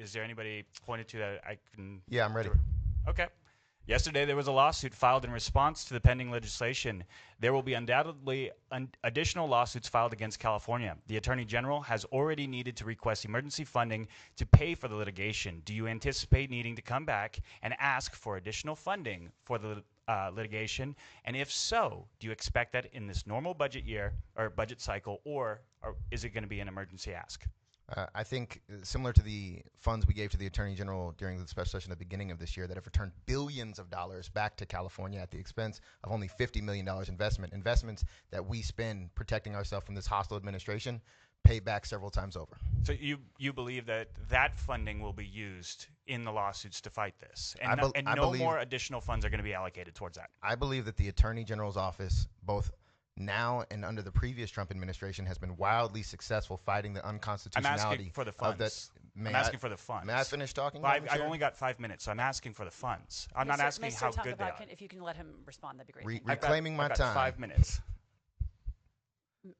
Is there anybody pointed to that I can? Yeah, I'm ready. Okay. Yesterday, there was a lawsuit filed in response to the pending legislation. There will be undoubtedly additional lawsuits filed against California. The Attorney General has already needed to request emergency funding to pay for the litigation. Do you anticipate needing to come back and ask for additional funding for the litigation? And if so, do you expect that in this normal budget year or budget cycle, or is it going to be an emergency ask? I think similar to the funds we gave to the Attorney General during the special session at the beginning of this year that have returned billions of dollars back to California at the expense of only $50 million investments that we spend protecting ourselves from this hostile administration, pay back several times over. So you believe that that funding will be used in the lawsuits to fight this, and no more additional funds are going to be allocated towards that? I believe that the Attorney General's office, both now and under the previous Trump administration, has been wildly successful fighting the unconstitutionality. I'm asking for the funds. I'm asking for the funds. May I finish talking? Well, I've only got 5 minutes, so I'm asking for the funds. I'm not asking how good they are. If you can let him respond, that'd be great. Reclaiming my time. 5 minutes.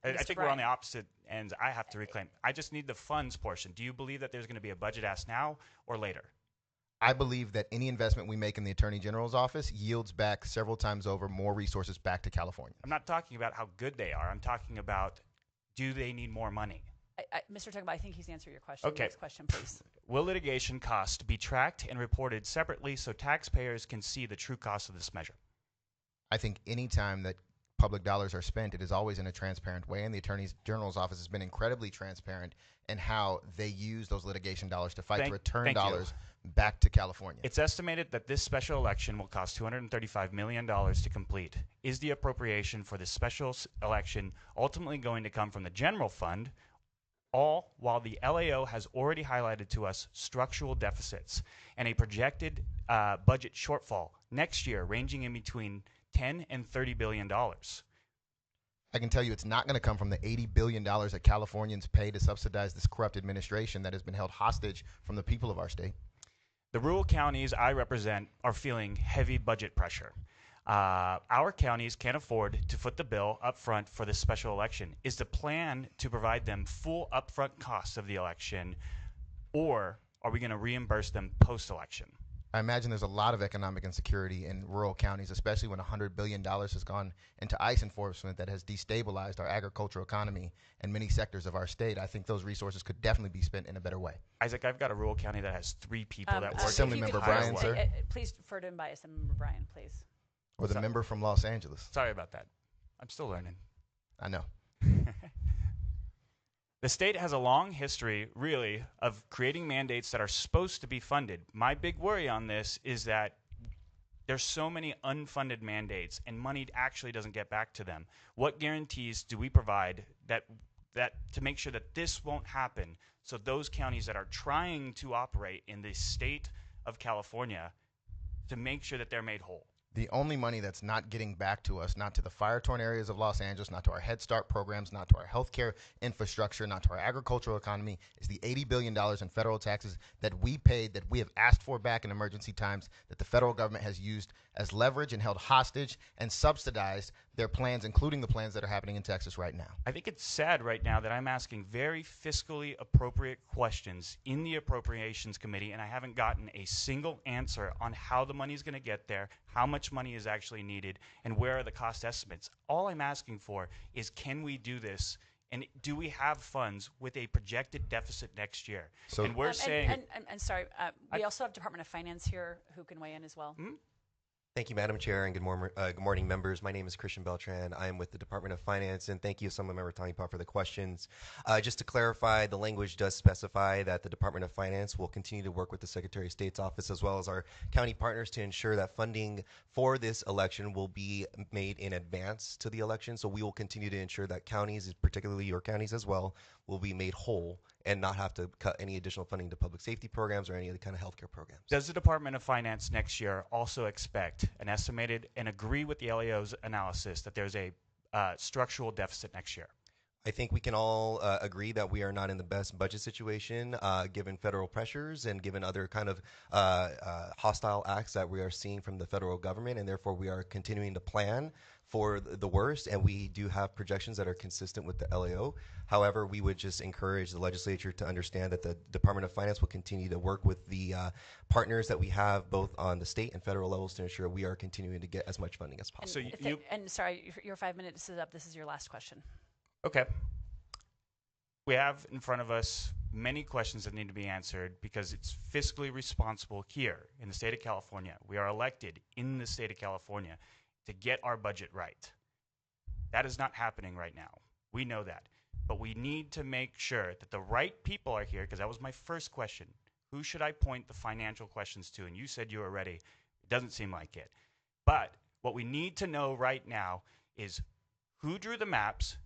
I think we're on the opposite ends. I have to reclaim. I just need the funds portion. Do you believe that there's going to be a budget ask now or later? I believe that any investment we make in the Attorney General's office yields back several times over more resources back to California. I'm not talking about how good they are. I'm talking about, do they need more money? Mr. Tugba, I think he's answered your question. Okay. Next question, please. Will litigation costs be tracked and reported separately so taxpayers can see the true cost of this measure? I think any time that public dollars are spent, it is always in a transparent way, and the Attorney General's office has been incredibly transparent in how they use those litigation dollars to fight to return dollars back to California. It's estimated that this special election will cost $235 million to complete. Is the appropriation for this special election ultimately going to come from the general fund, all while the LAO has already highlighted to us structural deficits and a projected budget shortfall next year ranging in between $10 and $30 billion? I can tell you it's not going to come from the $80 billion that Californians pay to subsidize this corrupt administration that has been held hostage from the people of our state. The rural counties I represent are feeling heavy budget pressure. Our counties can't afford to foot the bill up front for this special election. Is the plan to provide them full upfront costs of the election, or are we going to reimburse them post-election? I imagine there's a lot of economic insecurity in rural counties, especially when $100 billion has gone into ICE enforcement that has destabilized our agricultural economy and many sectors of our state. I think those resources could definitely be spent in a better way. Isaac, I've got a rural county that has 3 people that work. Assemblymember Bryan, sir. Please defer to him by Assemblymember Bryan, please. Or the member from Los Angeles. Sorry about that. I'm still learning. I know. The state has a long history, really, of creating mandates that are supposed to be funded. My big worry on this is that there's so many unfunded mandates and money actually doesn't get back to them. What guarantees do we provide that to make sure that this won't happen, so those counties that are trying to operate in the state of California, to make sure that they're made whole? The only money that's not getting back to us, not to the fire-torn areas of Los Angeles, not to our Head Start programs, not to our healthcare infrastructure, not to our agricultural economy, is the $80 billion in federal taxes that we paid, that we have asked for back in emergency times, that the federal government has used as leverage and held hostage and subsidized their plans, including the plans that are happening in Texas right now. I think it's sad right now that I'm asking very fiscally appropriate questions in the Appropriations Committee, and I haven't gotten a single answer on how the money is going to get there, how much money is actually needed, and where are the cost estimates. All I'm asking for is, can we do this, and do we have funds with a projected deficit next year? So, and we're saying... And sorry, we also have Department of Finance here who can weigh in as well. Hmm? Thank you, Madam Chair, and good morning, members. My name is Christian Beltran. I am with the Department of Finance, and thank you, Assemblymember Tanyapa, for the questions. Just to clarify, the language does specify that the Department of Finance will continue to work with the Secretary of State's office as well as our county partners to ensure that funding for this election will be made in advance to the election. So we will continue to ensure that counties, particularly your counties as well, will be made whole and not have to cut any additional funding to public safety programs or any other kind of healthcare programs. Does the Department of Finance next year also expect an estimated and agree with the LAO's analysis that there's a structural deficit next year? I think we can all agree that we are not in the best budget situation, given federal pressures and given other kind of hostile acts that we are seeing from the federal government, and therefore we are continuing to plan for the worst, and we do have projections that are consistent with the LAO. However, we would just encourage the legislature to understand that the Department of Finance will continue to work with the partners that we have both on the state and federal levels to ensure we are continuing to get as much funding as possible. So and sorry, your 5 minutes is up. This is your last question. Okay. We have in front of us many questions that need to be answered because it's fiscally responsible here in the state of California. We are elected in the state of California to get our budget right. That is not happening right now. We know that. But we need to make sure that the right people are here, because that was my first question. Who should I point the financial questions to? And you said you were ready. It doesn't seem like it. But what we need to know right now is who drew the maps,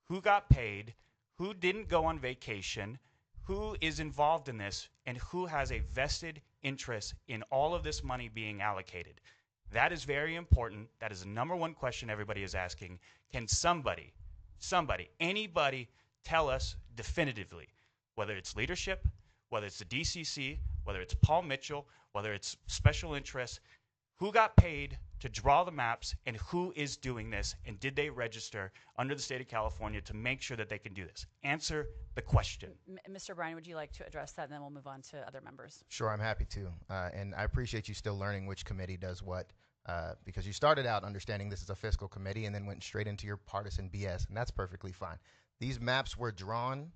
who got paid, who didn't go on vacation, who is involved in this, and who has a vested interest in all of this money being allocated. That is very important. That is the number one question everybody is asking. Can somebody, anybody tell us definitively, whether it's leadership, whether it's the DCC, whether it's Paul Mitchell, whether it's special interests, who got paid to draw the maps and who is doing this, and did they register under the state of California to make sure that they can do this? Answer the question. Mr. Bryan, would you like to address that, and then we'll move on to other members? Sure, I'm happy to. And I appreciate you still learning which committee does what, because you started out understanding this is a fiscal committee and then went straight into your partisan BS, and that's perfectly fine. These maps were drawn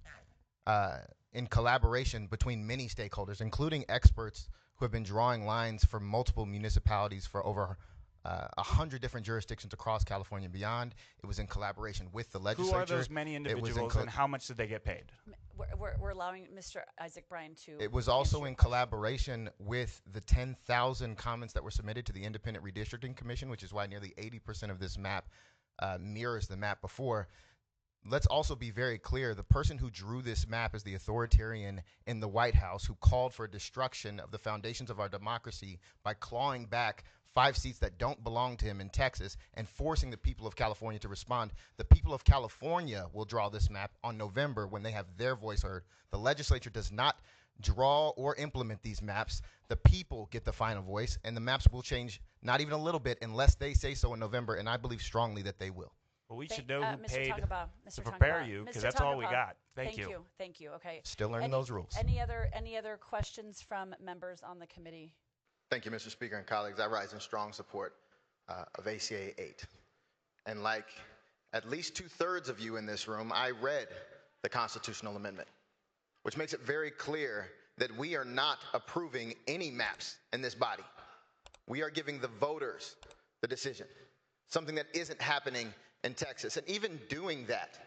in collaboration between many stakeholders, including experts who have been drawing lines for multiple municipalities for over 100 different jurisdictions across California and beyond. It was in collaboration with the legislature. Who are those many individuals, and how much did they get paid? We're allowing Mr. Isaac Bryan to. It was also in collaboration with the 10,000 comments that were submitted to the Independent Redistricting Commission, which is why nearly 80% of this map mirrors the map before. Let's also be very clear. The person who drew this map is the authoritarian in the White House who called for destruction of the foundations of our democracy by clawing back 5 seats that don't belong to him in Texas and forcing the people of California to respond. The people of California will draw this map on November when they have their voice heard. The legislature does not draw or implement these maps. The people get the final voice, and the maps will change not even a little bit unless they say so in November, and I believe strongly that they will. Well, we should know who Mr. paid Mr. to prepare Tongaba. you, because Mr. that's all we Tongaba, got. Thank you. Thank you. Okay. Still learning those rules. Any other questions from members on the committee? Thank you, Mr. Speaker and colleagues. I rise in strong support of ACA 8. And like at least 2/3 of you in this room, I read the constitutional amendment, which makes it very clear that we are not approving any maps in this body. We are giving the voters the decision, something that isn't happening in Texas. And even doing that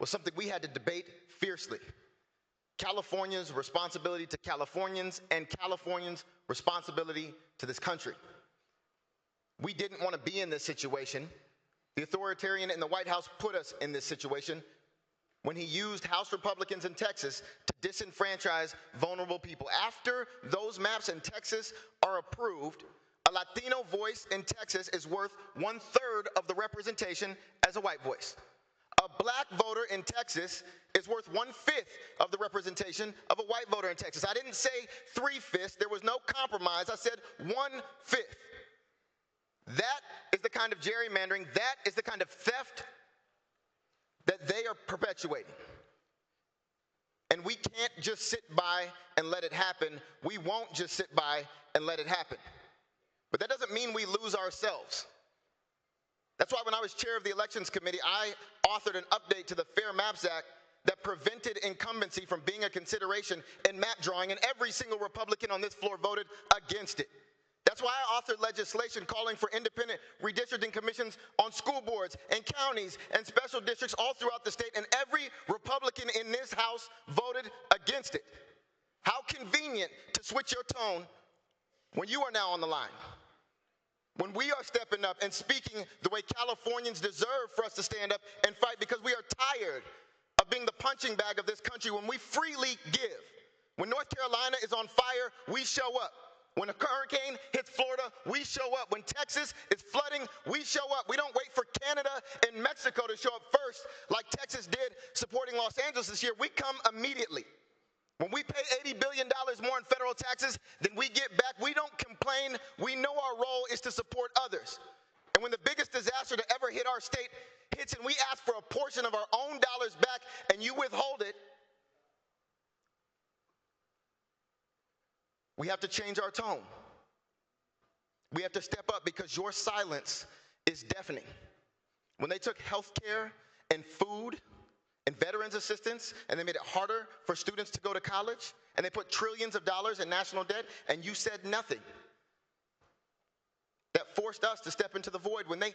was something we had to debate fiercely. California's responsibility to Californians and Californians' responsibility to this country. We didn't want to be in this situation. The authoritarian in the White House put us in this situation when he used House Republicans in Texas to disenfranchise vulnerable people. After those maps in Texas are approved, a Latino voice in Texas is worth 1/3 of the representation as a white voice. A black voter in Texas is worth 1/5 of the representation of a white voter in Texas. I didn't say 3/5. There was no compromise. I said 1/5. That is the kind of gerrymandering, that is the kind of theft that they are perpetuating. And we can't just sit by and let it happen. We won't just sit by and let it happen. But that doesn't mean we lose ourselves. That's why when I was chair of the Elections Committee, I authored an update to the Fair Maps Act that prevented incumbency from being a consideration in map drawing, and every single Republican on this floor voted against it. That's why I authored legislation calling for independent redistricting commissions on school boards and counties and special districts all throughout the state, and every Republican in this House voted against it. How convenient to switch your tone when you are now on the line. When we are stepping up and speaking the way Californians deserve for us to stand up and fight, because we are tired of being the punching bag of this country. When we freely give, when North Carolina is on fire, we show up. When a hurricane hits Florida, we show up. When Texas is flooding, we show up. We don't wait for Canada and Mexico to show up first, like Texas did supporting Los Angeles this year. We come immediately. When we pay $80 billion more in federal taxes than we get back, we don't complain. We know our role is to support others. And when the biggest disaster to ever hit our state hits and we ask for a portion of our own dollars back and you withhold it, we have to change our tone. We have to step up because your silence is deafening. When they took health care and food and veterans assistance and they made it harder for students to go to college and they put trillions of dollars in national debt and you said nothing, that forced us to step into the void. When they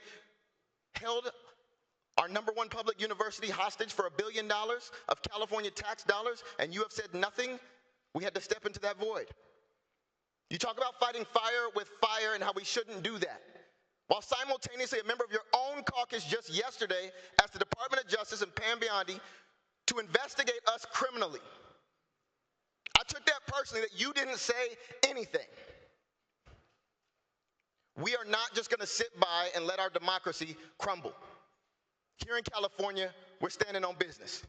held our #1 public university hostage for $1 billion of California tax dollars and you have said nothing, we had to step into that void. You talk about fighting fire with fire and how we shouldn't do that, while simultaneously a member of your own caucus just yesterday asked the Department of Justice and Pam Biondi to investigate us criminally. I took that personally that you didn't say anything. We are not just going to sit by and let our democracy crumble. Here in California, we're standing on business,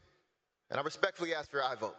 and I respectfully ask for your aye vote.